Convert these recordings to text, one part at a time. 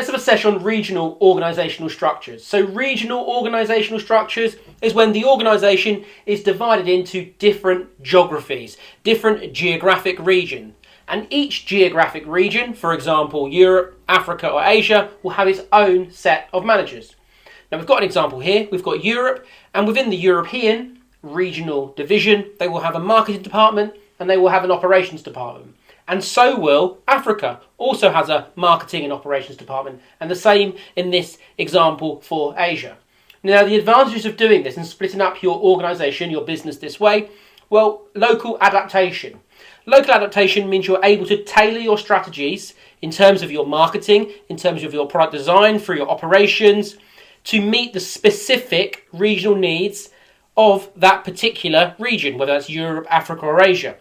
Let's have a session on regional organisational structures. So regional organisational structures is when the organisation is divided into different geographies, different geographic regions. And each geographic region, for example, Europe, Africa or Asia, will have its own set of managers. Now we've got an example here. We've got Europe, and within the European regional division, they will have a marketing department and they will have an operations department. And so will Africa, also has a marketing and operations department, and the same in this example for Asia. Now, the advantages of doing this and splitting up your organisation, your business this way, well, local adaptation. Local adaptation means you're able to tailor your strategies in terms of your marketing, in terms of your product design, for your operations, to meet the specific regional needs of that particular region, whether that's Europe, Africa or Asia.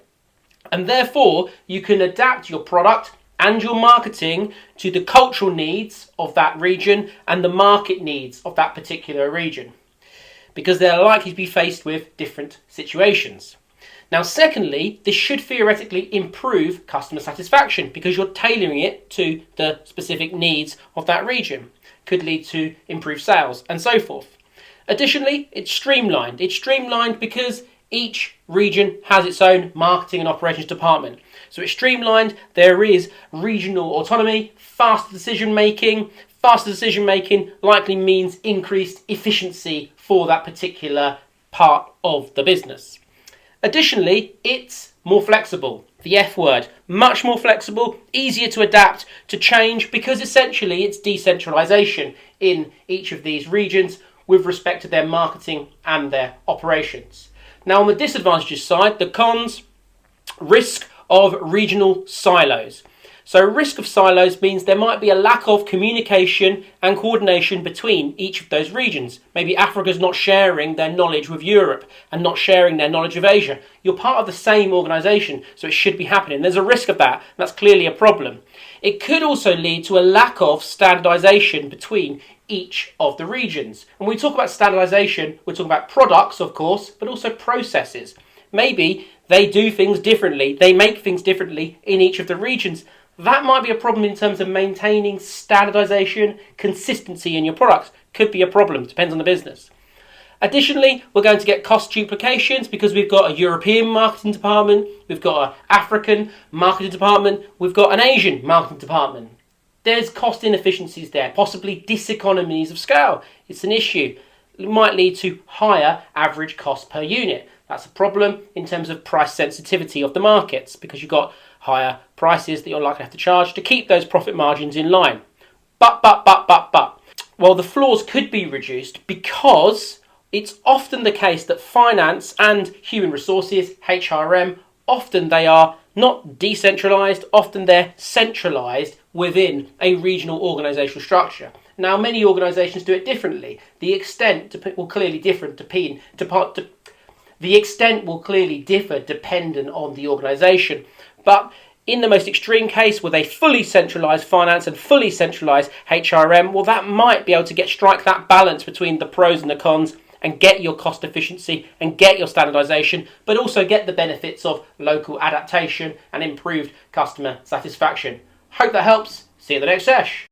And therefore, you can adapt your product and your marketing to the cultural needs of that region and the market needs of that particular region, because they're likely to be faced with different situations. Now, secondly, this should theoretically improve customer satisfaction because you're tailoring it to the specific needs of that region. Could lead to improved sales and so forth. Additionally, it's streamlined. It's streamlined because each region has its own marketing and operations department. So it's streamlined, there is regional autonomy, faster decision making. Faster decision making likely means increased efficiency for that particular part of the business. Additionally, it's more flexible. The F word, much more flexible, easier to adapt, to change, because essentially it's decentralization in each of these regions with respect to their marketing and their operations. Now, on the disadvantages side, the cons, risk of regional silos. So risk of silos means there might be a lack of communication and coordination between each of those regions. Maybe Africa's not sharing their knowledge with Europe and not sharing their knowledge of Asia. You're part of the same organisation, so it should be happening. There's a risk of that, and that's clearly a problem. It could also lead to a lack of standardisation between each of the regions. And when we talk about standardisation, we're talking about products, of course, but also processes. Maybe they do things differently, they make things differently in each of the regions. That might be a problem in terms of maintaining standardisation, consistency in your products. Could be a problem, depends on the business. Additionally, we're going to get cost duplications because we've got a European marketing department, we've got an African marketing department, we've got an Asian marketing department. There's cost inefficiencies there, possibly diseconomies of scale. It's an issue. It might lead to higher average cost per unit. That's a problem in terms of price sensitivity of the markets because you've got higher prices that you're likely to have to charge to keep those profit margins in line. But. Well, the floors could be reduced because it's often the case that finance and human resources, HRM, often they are not decentralised, often they're centralised within a regional organisational structure. Now, many organisations do it differently. The extent will clearly differ dependent on the organisation. But in the most extreme case, with a fully centralised finance and fully centralised HRM, well, that might be able to strike that balance between the pros and the cons and get your cost efficiency and get your standardisation, but also get the benefits of local adaptation and improved customer satisfaction. Hope that helps. See you in the next sesh.